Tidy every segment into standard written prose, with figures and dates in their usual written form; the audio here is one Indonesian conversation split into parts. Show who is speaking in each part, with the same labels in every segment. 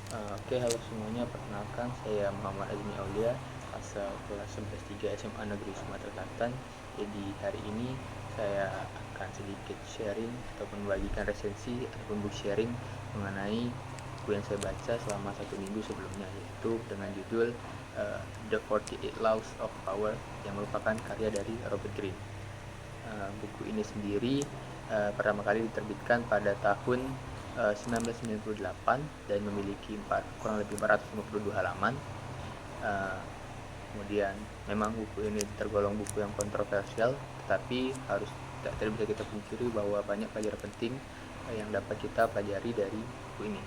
Speaker 1: Oke, halo semuanya. Perkenalkan, saya Muhammad Azmi Aulia, asal kelas 11 3 SMA Negeri Sumatera Selatan. Jadi hari ini saya akan sedikit sharing ataupun membagikan resensi ataupun book sharing mengenai buku yang saya baca selama 1 minggu sebelumnya, yaitu dengan judul The 48 Laws of Power, yang merupakan karya dari Robert Greene. Buku ini sendiri pertama kali diterbitkan pada tahun 1998 dan memiliki kurang lebih 452 halaman. Uh, Kemudian memang buku ini tergolong buku yang kontroversial, tetapi tidak bisa kita pungkiri bahwa banyak pelajaran penting yang dapat kita pelajari dari buku ini.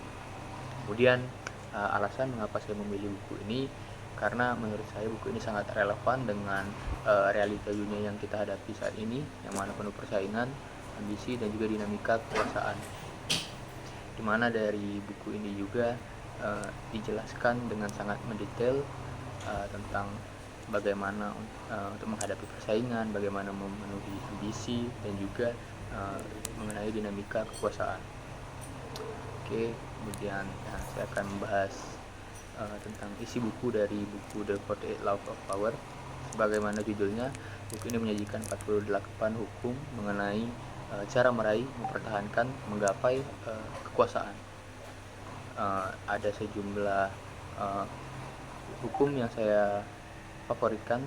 Speaker 1: Kemudian alasan mengapa saya memilih buku ini, karena menurut saya buku ini sangat relevan dengan realita dunia yang kita hadapi saat ini, yang mana penuh persaingan, ambisi, dan juga dinamika kekuasaan. Dimana dari buku ini juga dijelaskan dengan sangat mendetail tentang bagaimana untuk menghadapi persaingan, bagaimana memenuhi ambisi, dan juga mengenai dinamika kekuasaan. Oke, kemudian saya akan membahas tentang isi buku dari buku The 48 Laws of Power. Sebagaimana judulnya, buku ini menyajikan 48 hukum mengenai cara meraih, mempertahankan, menggapai kekuasaan. Ada sejumlah hukum yang saya favoritkan,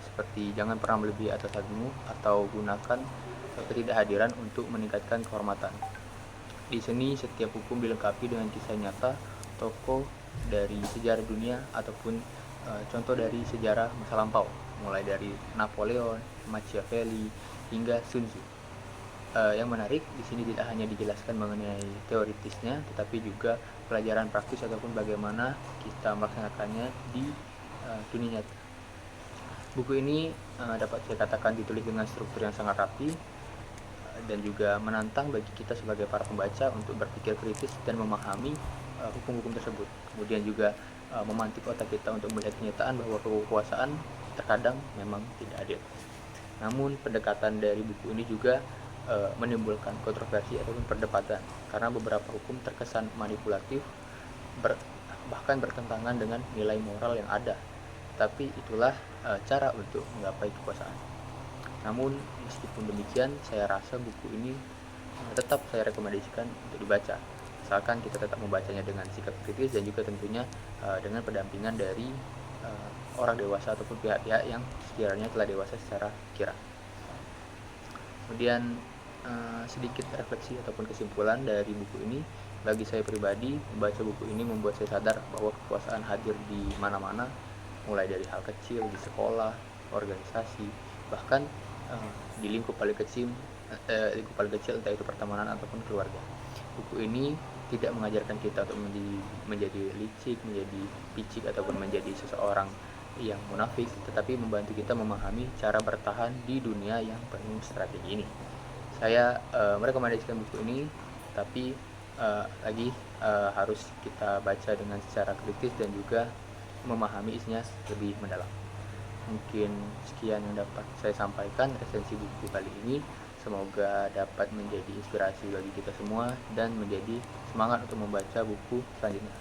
Speaker 1: seperti jangan pernah melebihi atasanmu atau gunakan ketidakhadiran untuk meningkatkan kehormatan. Di sini setiap hukum dilengkapi dengan kisah nyata tokoh dari sejarah dunia ataupun contoh dari sejarah masa lampau, mulai dari Napoleon, Machiavelli, hingga Sun Tzu. Yang menarik di sini tidak hanya dijelaskan mengenai teoritisnya, tetapi juga pelajaran praktis ataupun bagaimana kita melaksanakannya di dunia nyata. Buku ini dapat saya katakan ditulis dengan struktur yang sangat rapi dan juga menantang bagi kita sebagai para pembaca untuk berpikir kritis dan memahami hukum-hukum tersebut. Kemudian juga memantik otak kita untuk melihat kenyataan bahwa kekuasaan terkadang memang tidak adil. Namun pendekatan dari buku ini juga menimbulkan kontroversi ataupun perdebatan, karena beberapa hukum terkesan manipulatif, bahkan bertentangan dengan nilai moral yang ada. Tapi itulah cara untuk menggapai kekuasaan. Namun meskipun demikian, saya rasa buku ini tetap saya rekomendasikan untuk dibaca, asalkan kita tetap membacanya dengan sikap kritis dan juga tentunya dengan pendampingan dari orang dewasa ataupun pihak-pihak yang sekiranya telah dewasa secara pikiran. Kemudian sedikit refleksi ataupun kesimpulan dari buku ini. Bagi saya pribadi, membaca buku ini membuat saya sadar bahwa kekuasaan hadir di mana-mana, mulai dari hal kecil di sekolah, organisasi, bahkan di lingkup paling kecil entah itu pertemanan ataupun keluarga. Buku ini tidak mengajarkan kita untuk menjadi licik, menjadi picik ataupun menjadi seseorang yang munafik, tetapi membantu kita memahami cara bertahan di dunia yang penuh strategi ini. Saya merekomendasikan buku ini, tapi lagi harus kita baca dengan secara kritis dan juga memahami isinya lebih mendalam. Mungkin sekian yang dapat saya sampaikan resensi buku kali ini. Semoga dapat menjadi inspirasi bagi kita semua dan menjadi semangat untuk membaca buku selanjutnya.